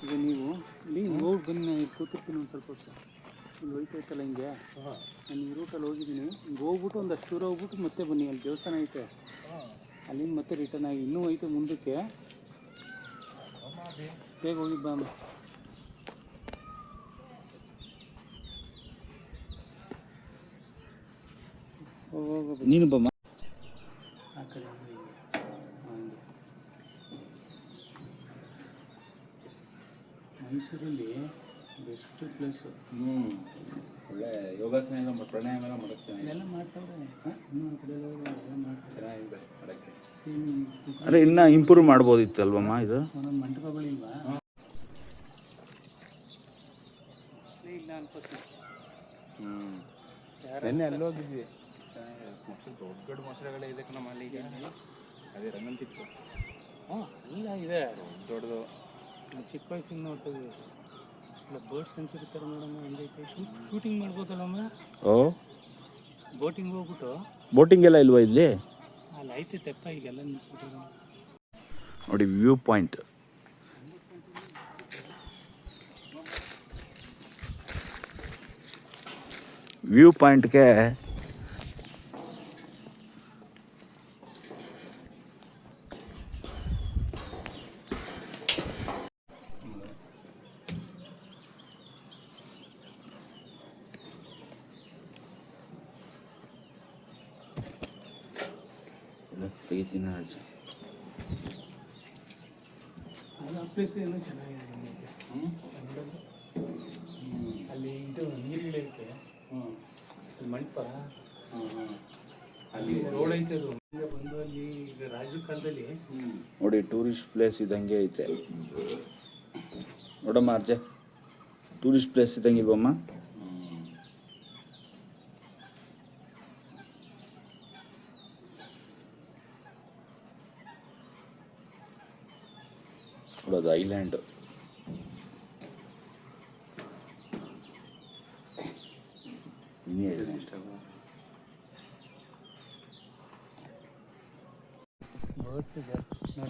ಈಗ ನೀವು ಇಲ್ಲಿ ಹೋಗಿ ಬನ್ನಿ, ನಾನು ಕೂತಿರ್ತೀನಿ ಒಂದು ಸ್ವಲ್ಪ ಹೊತ್ತು. ಇಲ್ಲಿ ಹೋಯ್ತೈತಲ್ಲ ಹಿಂಗೆ, ನಾನು ಈ ರೂಟಲ್ಲಿ ಹೋಗಿದ್ದೀನಿ. ಹಿಂಗೆ ಹೋಗ್ಬಿಟ್ಟು ಒಂದಷ್ಟು ದೂರ ಹೋಗ್ಬಿಟ್ಟು ಮತ್ತೆ ಬನ್ನಿ, ಅಲ್ಲಿ ದೇವಸ್ಥಾನ ಐತೆ, ಅಲ್ಲಿಂದ ಮತ್ತೆ ರಿಟರ್ನ್ ಆಗಿ ಇನ್ನೂ ಐತೆ ಮುಂದಕ್ಕೆ, ಬೇಗ ಹೋಗಿ ಬಾ. ನೀನು ಬಮ್ಮ ಆ ಕಡೆ. ಮೈಸೂರಲ್ಲಿ ಬೆಸ್ಟ್ ಪ್ಲೇಸು. ಒಳ್ಳೆ ಯೋಗಾಸನ ಎಲ್ಲ ಪ್ರಾಣಾಯಾಮ ಎಲ್ಲ ಮಾಡುತ್ತೇನೆ. ಎಲ್ಲ ಮಾಡ್ತಾವ್ರೆ. ಇನ್ನೂ ಆ ಕಡೆ ಎಲ್ಲ ಮಾಡ್ತಾರೆ. ಚೆನ್ನಾಗಿದೆ ಮಾಡೋಕ್ಕೆ. ಅದೇ ಇನ್ನೂ ಇಂಪ್ರೂವ್ ಮಾಡ್ಬೋದಿತ್ತು ಅಲ್ವಮ್ಮ ಇದು? ಒಂದೊಂದು ಮಂಟಪಗಳಿಲ್ವಾ? ಇಲ್ಲ ಅನ್ಕೋತೀನಿ. ನೆನ್ನೆ ಅಲ್ಲಿ ಹೋಗಿದ್ವಿ. ಮೊಸರು ದೊಡ್ಡ ದೊಡ್ಡ ಮೊಸರುಗಳೇ ಇದೆ ಕಣ ಮಲ್ಲಿಗೆ. ಅದೇ ರಂಗಂತಿತ್ತು. ಇಲ್ಲ ಇದೆ ದೊಡ್ಡದು. ಚಿಕ್ಕ ವಯಸ್ಸಿಂದ ನೋಡ್ತೀವಿ. ಇಲ್ಲ ಬೋಟ್ ಸೆಂಚುರಿ ಥರ ನೋಡೋಣ, ಹಂಗೈತೆ. ಶೂಟಿಂಗ್ ಮಾಡ್ಬೋದಲ್ಲಮ್ಮ. ಓ, ಬೋಟಿಂಗ್ ಹೋಗ್ಬಿಟ್ಟು. ಬೋಟಿಂಗ್ ಎಲ್ಲ ಇಲ್ವಾ ಇಲ್ಲಿ? ಅಲ್ಲಿ ಐತೆ ತೆಪ್ಪ, ಈಗೆಲ್ಲ ನಿಲ್ಲಿಸ್ಬಿಟ್ಟಿದೆ ನೋಡಿ ವ್ಯೂ ಪಾಯಿಂಟ್. ವ್ಯೂ ಪಾಯಿಂಟ್ಗೆ ತೆಗಿತೀನಿ. ಆ ಪ್ಲೇಸ್ ಏನೋ ಚೆನ್ನಾಗಿದೆ. ಅಲ್ಲಿ ಇದು ನೀರುಗಳೈತೆ, ಮಂಟಪ, ಅಲ್ಲಿ ರೋಡ್ ಐತೆ. ಅದು ಬಂದು ಅಲ್ಲಿ ಈಗ ರಾಜರ ಕಾಲದಲ್ಲಿ ನೋಡಿ ಟೂರಿಸ್ಟ್ ಪ್ಲೇಸ್ ಇದ್ದಂಗೆ ಐತೆ ನೋಡಮ್ಮ. ಅರ್ಜೆ ಟೂರಿಸ್ಟ್ ಪ್ಲೇಸ್ ಇದ್ದಂಗಿಲ್ವಮ್ಮ? ನೋಡೋದು ಐಲ್ಯಾಂಡ್.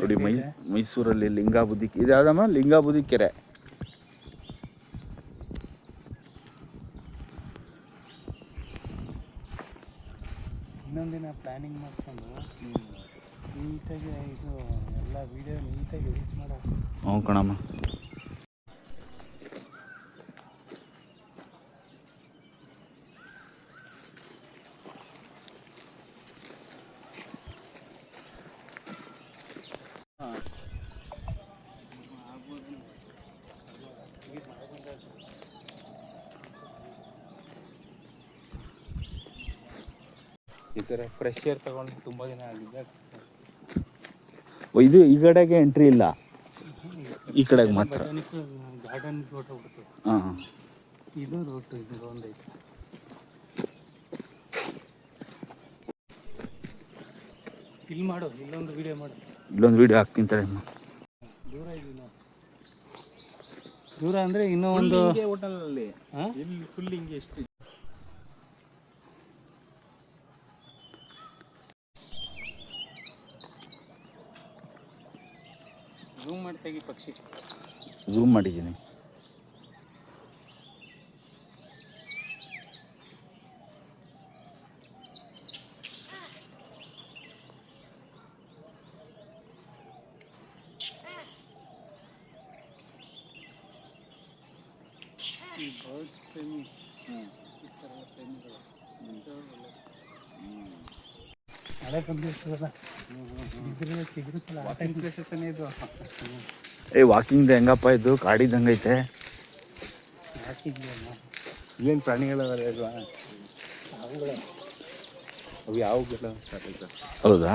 ನೋಡಿ ಮೈಸೂರಲ್ಲಿ ಲಿಂಗಾಬುದ್ಧಿ ಇದು ಯಾವ್ದಮ್ಮ? ಲಿಂಗಾಬುದ್ಧಿ ಕೆರೆ. ಇನ್ನೊಂದಿನ ಪ್ಲ್ಯಾನಿಂಗ್ ಮಾಡ್ಕೊಂಡು ನೀಟಾಗಿ ಇದು ಎಲ್ಲ ವೀಡಿಯೋ ನೀಟಾಗಿ ಎಡಿಟ್ ಮಾಡೋ. ಹ್ಞೂ ಕಣಮ್ಮ. ಈ ಥರ ಫ್ರೆಶ್ ಏರ್ ತಗೊಂಡು ತುಂಬ ದಿನ ಆಗಿದೆ. ಇದು ಈ ಕಡೆಗೆ ಎಂಟ್ರಿ ಇಲ್ಲ, ಈ ಕಡೆಗೆ ಮಾತ್ರ. ಗಾರ್ಡನ್ ಫೋಟೋ ಬಿಡ್ತು. ಹಾಂ, ಇದು ರೋಡ್ ಇದು ಒಂದೈತೆ. ಇಲ್ಲಿ ಮಾಡು, ಇಲ್ಲೊಂದು ವಿಡಿಯೋ ಮಾಡು. ಇಲ್ಲೊಂದು ವಿಡಿಯೋ ಹಾಕ್ತೀನಿ ತಡೆಯಮ್ಮ. ದೂರ ಇದೀವಿ, ದೂರ ಅಂದರೆ ಇನ್ನೂ ಒಂದು ಹೋಟೆಲಲ್ಲಿ ಇಲ್ಲಿ ಫುಲ್ ಹಿಂಗೆ ಎಷ್ಟು ಝೂಮ್ ಮಾಡಿ ತೆಗಿ ಪಕ್ಷಿ. ಝೂಮ್ ಮಾಡಿದ್ದೀನಿ. ಈ ಬರ್ಡ್ಸ್ ಪ್ರೇಮಿ, ಈ ಥರ ಪ್ರೇಮಿಗಳು ಹಳೆ ಕಂಪ್ಲೀಟ್ಲ್ಲ ವಾಕಿಂಗ್ ಪ್ಲೇಸಸ್ ಇದು. ವಾಕಿಂಗ್ ಹೆಂಗಪ್ಪ ಇದು? ಕಾಡಿದಂಗೈತೆ. ಇಲ್ಲೇನು ಪ್ರಾಣಿಗಳಲ್ವಾ? ಅವು ಯಾವಾಗೆಲ್ಲ ಸ್ಟಾರ್ಟ್ ಆಯ್ತು? ಹೌದಾ?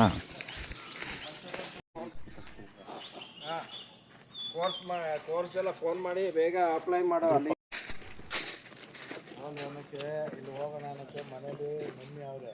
ಕೋರ್ಸ್ಗೆಲ್ಲ ಫೋನ್ ಮಾಡಿ ಬೇಗ ಅಪ್ಲೈ ಮಾಡೋ. ಅಲ್ಲಿ ಇಲ್ಲಿ ಹೋಗೋಣ ಅನ್ನಕ್ಕೆ ಮನೇಲಿ ಮಮ್ಮಿ ಅವ್ರೆ